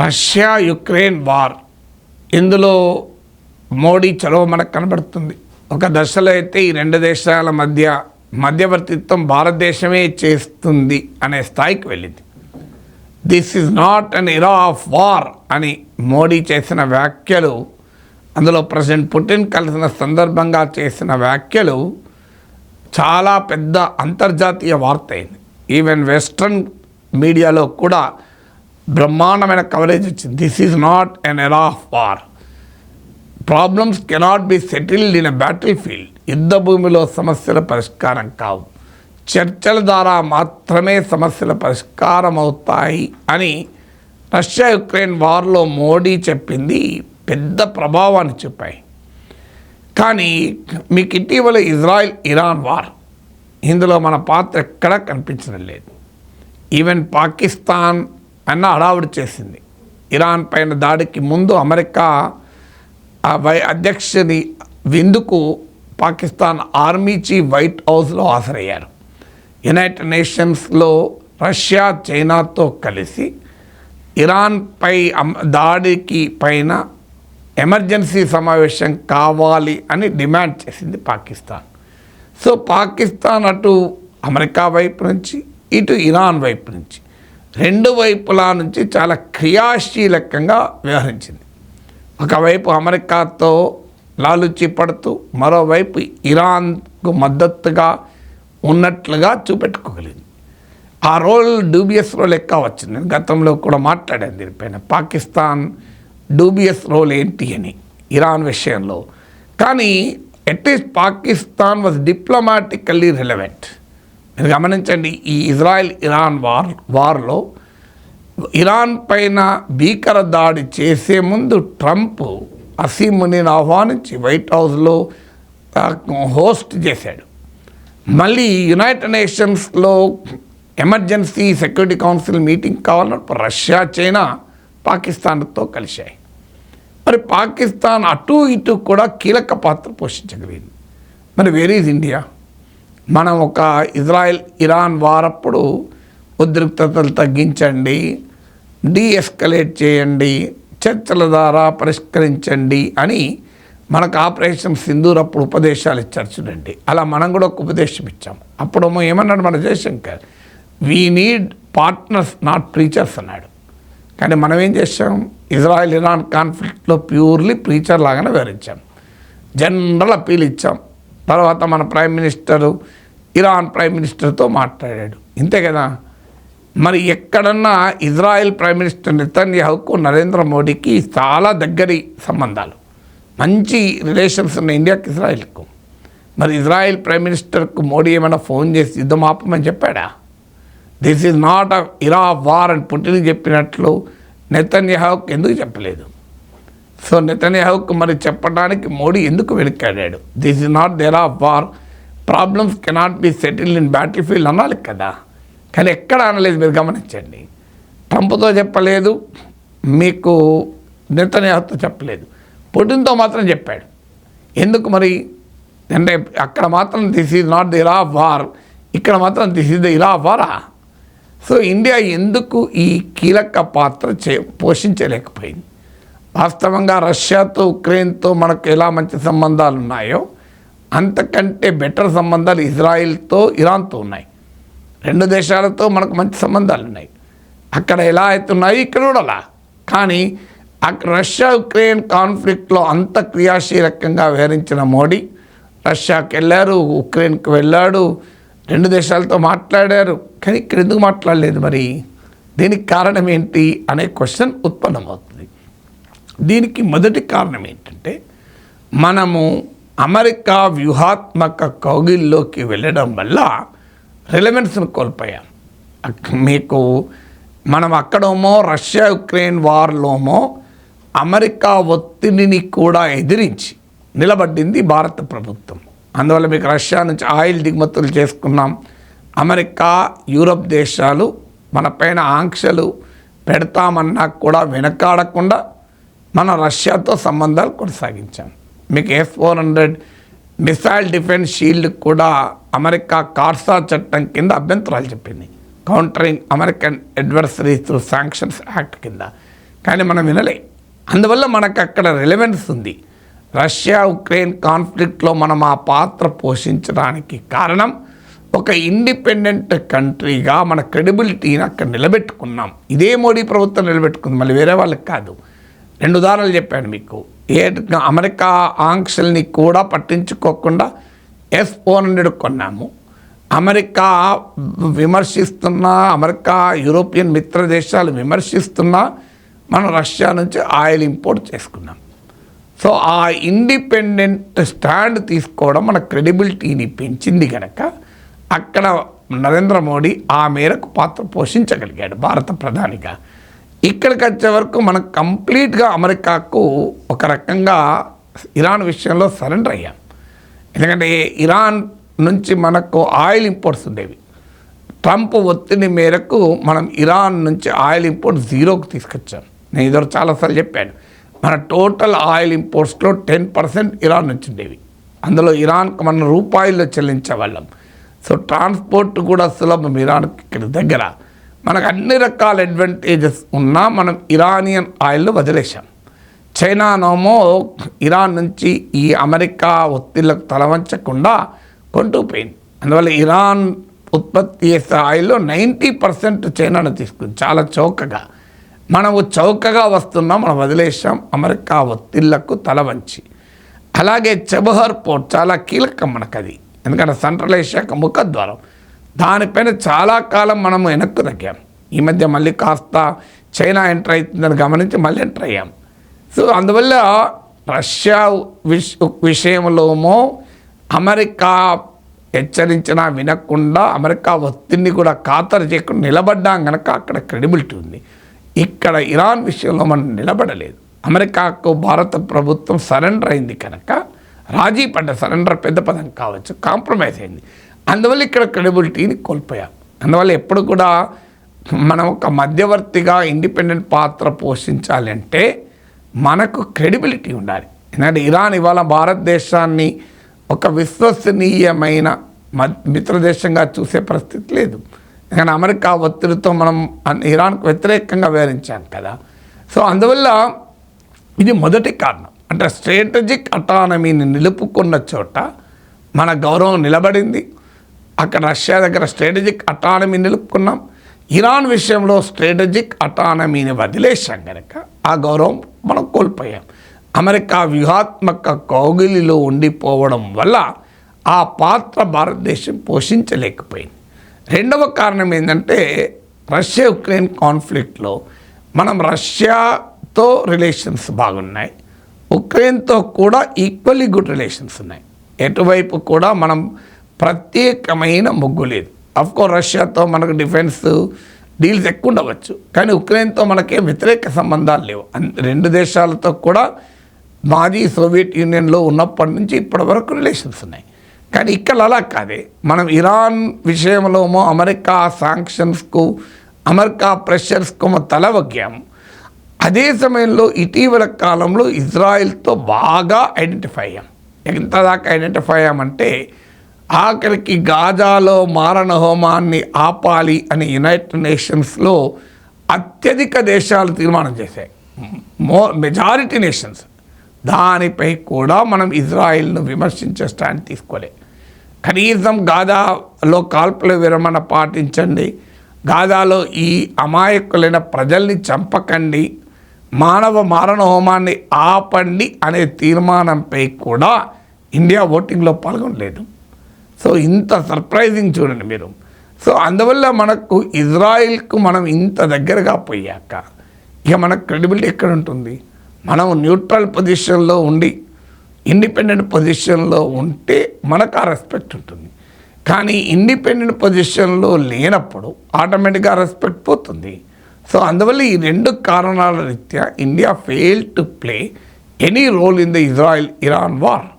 Russia Ukraine war, ఇందులో మోడీ చొరవ మనకు కనబడుతుంది. ఒక దశలో అయితే ఈ రెండు దేశాల మధ్యవర్తిత్వం భారతదేశమే చేస్తుంది అనే స్థాయికి వెళ్ళింది. దిస్ ఈజ్ నాట్ అన్ ఎరా ఆఫ్ వార్ అని మోడీ చేసిన వ్యాఖ్యలు, అందులో ప్రెసిడెంట్ పుటిన్ కలిసిన సందర్భంగా చేసిన వ్యాఖ్యలు చాలా పెద్ద అంతర్జాతీయ వార్త అయింది. ఈవెన్ వెస్ట్రన్ మీడియాలో కూడా బ్రహ్మాండమైన కవరేజ్ వచ్చింది. దిస్ ఈజ్ నాట్ ఎన్ ఎరా of war. Problems cannot be settled in a battle field. యుద్ధ భూమిలో సమస్యల పరిష్కారం కావు, చర్చల ద్వారా మాత్రమే సమస్యల పరిష్కారం అవుతాయి అని రష్యా యుక్రెయిన్ వార్లో మోడీ చెప్పింది పెద్ద ప్రభావాన్ని చూపాయి. కానీ మీకు ఇటీవల ఇజ్రాయెల్ ఇరాన్ వార్, ఇందులో మన పాత్ర ఎక్కడా కనిపించడం లేదు. ఈవెన్ పాకిస్తాన్ అన్న హడావుడి చేసింది. ఇరాన్ పైన దాడికి ముందు అమెరికా అధ్యక్షుని విందుకు పాకిస్తాన్ ఆర్మీ చీఫ్ వైట్ హౌస్లో హాజరయ్యారు. యునైటెడ్ నేషన్స్లో రష్యా చైనాతో కలిసి ఇరాన్ పై దాడికి పైన ఎమర్జెన్సీ సమావేశం కావాలి అని డిమాండ్ చేసింది పాకిస్తాన్. సో పాకిస్తాన్ అటు అమెరికా వైపు నుంచి, ఇటు ఇరాన్ వైపు నుంచి, రెండు వైపులా నుంచి చాలా క్రియాశీలకంగా వ్యవహరించింది. ఒకవైపు అమెరికాతో లాలుచి పడుతూ, మరోవైపు ఇరాన్కు మద్దతుగా ఉన్నట్లుగా చూపెట్టుకోగలిగింది. ఆ రోల్ డూబియస్ రోల్ ఎక్కువ వచ్చింది. నేను గతంలో కూడా మాట్లాడాను దీనిపైన, పాకిస్తాన్ డూబియస్ రోల్ ఏంటి అని ఇరాన్ విషయంలో. కానీ అట్లీస్ట్ పాకిస్తాన్ వాజ్ డిప్లొమాటికల్లీ రిలవెంట్. మీరు గమనించండి, ఈ ఇజ్రాయెల్ ఇరాన్ వార్లో ఇరాన్ పైన భీకర దాడి చేసే ముందు ట్రంప్ అసీముని ఆహ్వానించి వైట్ హౌస్లో హోస్ట్ చేశాడు. మళ్ళీ యునైటెడ్ నేషన్స్లో ఎమర్జెన్సీ సెక్యూరిటీ కౌన్సిల్ మీటింగ్ కావాలన్నప్పుడు రష్యా చైనా పాకిస్తాన్తో కలిశాయి. మరి పాకిస్తాన్ అటు ఇటు కూడా కీలక పాత్ర పోషించగలిగింది. మరి వేర్ ఈజ్ ఇండియా? మనం ఒక ఇజ్రాయెల్ ఇరాన్ వారప్పుడు ఉద్రిక్తతలు తగ్గించండి, డీఎస్కలేట్ చేయండి, చర్చల ద్వారా పరిష్కరించండి అని మనకు ఆపరేషన్ సింధూర్ అప్పుడు ఉపదేశాలు ఇచ్చారు చూడండి. అలా మనం కూడా ఒక ఉపదేశం ఇచ్చాం. అప్పుడు ఏమన్నాడు మన Jaishankar, we need partners not preachers అన్నాడు. కానీ మనం ఏం చేసాం, ఇజ్రాయెల్ ఇరాన్ కాన్ఫ్లిక్ట్లో ప్యూర్లీ ప్రీచర్ లాగానే వివరించాం, జనరల్ అప్పీల్ ఇచ్చాం. తర్వాత మన ప్రైమ్ మినిస్టరు ఇరాన్ ప్రైమ్ మినిస్టర్తో మాట్లాడాడు, ఇంతే కదా. మరి ఎక్కడన్నా ఇజ్రాయెల్ ప్రైమ్ మినిస్టర్ నెతన్యాహుకు నరేంద్ర మోడీకి చాలా దగ్గరి సంబంధాలు, మంచి రిలేషన్స్ ఉన్న ఇండియాకి ఇజ్రాయెల్కు. మరి ఇజ్రాయెల్ ప్రైమ్ మినిస్టర్కు మోడీ ఏమైనా ఫోన్ చేసి యుద్ధం ఆపమని చెప్పాడా? This is not a Ira of war అని పుటిన్ చెప్పినట్లు నెతన్యాహుకు ఎందుకు చెప్పలేదు? సో నెతన్యాహుకు మరి చెప్పడానికి మోడీ ఎందుకు వెనుకాడాడు? This is not the era of war, problems cannot be settled in battlefield అనాలి కదా. కానీ ఎక్కడ అనలేదు. మీరు గమనించండి, ట్రంప్తో చెప్పలేదు, మీకు నెతన్యాహుతో చెప్పలేదు, పుటిన్తో మాత్రం చెప్పాడు. ఎందుకు మరి అంటే అక్కడ మాత్రం this is not the Ira of war, ఇక్కడ మాత్రం this is the Ira of వారా? సో ఇండియా ఎందుకు ఈ కీలక పాత్ర పోషించలేకపోయింది? వాస్తవంగా రష్యాతో ఉక్రెయిన్తో మనకు ఎలా మంచి సంబంధాలు ఉన్నాయో అంతకంటే బెటర్ సంబంధాలు ఇజ్రాయిల్తో ఇరాన్తో ఉన్నాయి. రెండు దేశాలతో మనకు మంచి సంబంధాలు ఉన్నాయి. అక్కడ ఎలా అవుతున్నాయి, ఇక్కడ కూడా అలా. కానీ రష్యా ఉక్రెయిన్ కాన్ఫ్లిక్ట్లో అంత క్రియాశీలకంగా వ్యవహరించిన మోడీ రష్యాకి వెళ్ళారు, ఉక్రెయిన్కి వెళ్ళాడు, రెండు దేశాలతో మాట్లాడారు. కానీ ఇక్కడ ఎందుకు మాట్లాడలేదు? మరి దీనికి కారణం ఏంటి అనే క్వశ్చన్ ఉత్పన్నమవుతుంది. దీనికి మొదటి కారణం ఏంటంటే, మనము అమెరికా వ్యూహాత్మక కౌగిల్లోకి వెళ్ళడం వల్ల రిలవెన్స్ను కోల్పోయాం. మీకు మనం అక్కడేమో రష్యా యుక్రెయిన్ వార్లోమో అమెరికా ఒత్తిడిని కూడా ఎదిరించి నిలబడింది భారత ప్రభుత్వం. అందువల్ల మీకు రష్యా నుంచి ఆయిల్ దిగుమతులు చేసుకున్నాం. అమెరికా యూరప్ దేశాలు మన పైన ఆంక్షలు పెడతామన్నా కూడా వెనకాడకుండా మనం రష్యాతో సంబంధాలు కొనసాగించాం. మీకు F-400 మిసైల్ డిఫెన్స్ షీల్డ్ కూడా అమెరికా కార్సా చట్టం కింద అభ్యంతరాలు చెప్పింది, countering American adversaries through sanctions act కింద. కానీ మనం వినలే. అందువల్ల మనకు అక్కడ రిలవెన్స్ ఉంది. రష్యా ఉక్రెయిన్ కాన్ఫ్లిక్ట్లో మనం ఆ పాత్ర పోషించడానికి కారణం ఒక ఇండిపెండెంట్ కంట్రీగా మన క్రెడిబిలిటీని అక్కడ నిలబెట్టుకున్నాం. ఇదే మోడీ ప్రభుత్వం నిలబెట్టుకుంది, మళ్ళీ వేరే వాళ్ళకి కాదు. 2 ఉదాహరణలు చెప్పాను మీకు. అమెరికా ఆంక్షల్ని కూడా పట్టించుకోకుండా S-400 కొన్నాము. అమెరికా విమర్శిస్తున్నా, అమెరికా యూరోపియన్ మిత్ర దేశాలు విమర్శిస్తున్నా మనం రష్యా నుంచి ఆయిల్ ఇంపోర్ట్ చేసుకున్నాం. సో ఆ ఇండిపెండెంట్ స్టాండ్ తీసుకోవడం మన క్రెడిబిలిటీని పెంచింది కనుక అక్కడ నరేంద్ర మోడీ ఆ మేరకు పాత్ర పోషించగలిగాడు భారత ప్రధానిగా. ఇక్కడికి వచ్చే వరకు మనం కంప్లీట్గా అమెరికాకు ఒక రకంగా ఇరాన్ విషయంలో సరెండర్ అయ్యాం. ఎందుకంటే ఇరాన్ నుంచి మనకు ఆయిల్ ఇంపోర్ట్స్ ఉండేవి. ట్రంప్ ఒత్తిడి మేరకు మనం ఇరాన్ నుంచి ఆయిల్ ఇంపోర్ట్ 0కు తీసుకొచ్చాం. నేను ఇదివరకు చాలాసార్లు చెప్పాను, మన టోటల్ ఆయిల్ ఇంపోర్ట్స్లో 10% ఇరాన్ నుంచి ఉండేవి. అందులో ఇరాన్కు మనం రూపాయల్లో చెల్లించేవాళ్ళం. సో ట్రాన్స్పోర్ట్ కూడా సులభం ఇరాన్కి. ఇక్కడ దగ్గర మనకు అన్ని రకాల అడ్వాంటేజెస్ ఉన్నా మనం ఇరానియన్ ఆయిల్ వదిలేసాం. చైనానేమో ఇరాన్ నుంచి ఈ అమెరికా ఒత్తిళ్లకు తలవంచకుండా కొంటూ పోయింది. అందువల్ల ఇరాన్ ఉత్పత్తి చేసే ఆయిల్లో 90% చైనాను తీసుకుంది చాలా చౌకగా. మనము చౌకగా వస్తున్నాం, మనం వదిలేసాం అమెరికా ఒత్తిళ్లకు తలవంచి. అలాగే చబహర్ పోర్ట్ చాలా కీలకం మనకు అది, ఎందుకంటే సెంట్రల్ ఏషియాకు ముఖద్వారం. దానిపైన చాలా కాలం మనము వెనక్కు తగ్గాం. ఈ మధ్య మళ్ళీ కాస్త చైనా ఎంటర్ అవుతుందని గమనించి మళ్ళీ ఎంటర్ అయ్యాం. సో అందువల్ల రష్యా విషయంలోమో అమెరికా హెచ్చరించినా వినకుండా అమెరికా ఒత్తిడిని కూడా ఖాతరు చేయకుండా నిలబడ్డాం కనుక అక్కడ క్రెడిబిలిటీ ఉంది. ఇక్కడ ఇరాన్ విషయంలో మనం నిలబడలేదు. అమెరికాకు భారత ప్రభుత్వం సరెండర్ అయింది కనుక, రాజీ పడ్డ, సరెండర్ పెద్ద పదం కావచ్చు, కాంప్రమైజ్ అయింది. అందువల్ల ఇక్కడ క్రెడిబిలిటీని కోల్పోయాం. అందువల్ల ఎప్పుడు కూడా మనం ఒక మధ్యవర్తిగా ఇండిపెండెంట్ పాత్ర పోషించాలి అంటే మనకు క్రెడిబిలిటీ ఉండాలి. ఎందుకంటే ఇరాన్ ఇవాళ భారతదేశాన్ని ఒక విశ్వసనీయమైన మిత్రదేశంగా చూసే పరిస్థితి లేదు. ఎందుకంటే అమెరికా ఒత్తిడితో మనం ఇరాన్కు వ్యతిరేకంగా వ్యవహరించాం కదా. సో అందువల్ల ఇది మొదటి కారణం. అంటే స్ట్రాటజిక్ అటానమీని నిలుపుకున్న చోట మన గౌరవం నిలబడింది. అక్కడ రష్యా దగ్గర స్ట్రాటజిక్ అటానమీ నిలుపుకున్నాం. ఇరాన్ విషయంలో స్ట్రాటజిక్ అటానమీని వదిలేసాం కనుక ఆ గౌరవం మనం కోల్పోయాం. అమెరికా వ్యూహాత్మక కౌగిలిలో ఉండిపోవడం వల్ల ఆ పాత్ర భారతదేశం పోషించలేకపోయింది. రెండవ కారణం ఏంటంటే రష్యా ఉక్రెయిన్ కాన్ఫ్లిక్ట్లో మనం రష్యాతో రిలేషన్స్ బాగున్నాయి, ఉక్రెయిన్తో కూడా ఈక్వల్లీ గుడ్ రిలేషన్స్ ఉన్నాయి. ఎటువైపు కూడా మనం ప్రత్యేకమైన మొగ్గు లేదు. అఫ్కోర్స్ రష్యాతో మనకు డిఫెన్స్ డీల్స్ ఎక్కువ ఉండవచ్చు, కానీ ఉక్రెయిన్తో మనకేం వ్యతిరేక సంబంధాలు లేవు. 2 దేశాలతో కూడా మాజీ సోవియట్ యూనియన్లో ఉన్నప్పటి నుంచి ఇప్పటి వరకు రిలేషన్స్ ఉన్నాయి. కానీ ఇక్కడ అలా కాదే. మనం ఇరాన్ విషయంలోమో అమెరికా శాంక్షన్స్కు, అమెరికా ప్రెషర్స్కు తల వగ్గాము. అదే సమయంలో ఇటీవల కాలంలో ఇజ్రాయిల్తో బాగా ఐడెంటిఫై అయ్యాం. ఎంత దాకా ఐడెంటిఫై అయ్యామంటే ఆఖరికి గాజాలో మారణ హోమాన్ని ఆపాలి అని యునైటెడ్ నేషన్స్లో అత్యధిక దేశాలు తీర్మానం చేశాయి, మెజారిటీ నేషన్స్. దానిపై కూడా మనం ఇజ్రాయిల్ను విమర్శించే స్టాండ్ తీసుకోలే. కనీసం గాజాలో కాల్పుల విరమణ పాటించండి, గాజాలో ఈ అమాయకులైన ప్రజల్ని చంపకండి, మానవ మారణ హోమాన్ని ఆపండి అనే తీర్మానంపై కూడా ఇండియా ఓటింగ్లో పాల్గొనలేదు. సో ఇంత సర్ప్రైజింగ్ చూడండి మీరు. సో అందువల్ల మనకు ఇజ్రాయిల్కు మనం ఇంత దగ్గరగా పోయాక ఇక మనకు క్రెడిబిలిటీ ఎక్కడ ఉంటుంది? మనం న్యూట్రల్ పొజిషన్లో ఉండి ఇండిపెండెంట్ పొజిషన్లో ఉంటే మనకు ఆ రెస్పెక్ట్ ఉంటుంది. కానీ ఇండిపెండెంట్ పొజిషన్లో లేనప్పుడు ఆటోమేటిక్గా రెస్పెక్ట్ పోతుంది. సో అందువల్ల ఈ 2 కారణాల రీత్యా India fail to play any role in the Israel Iran war.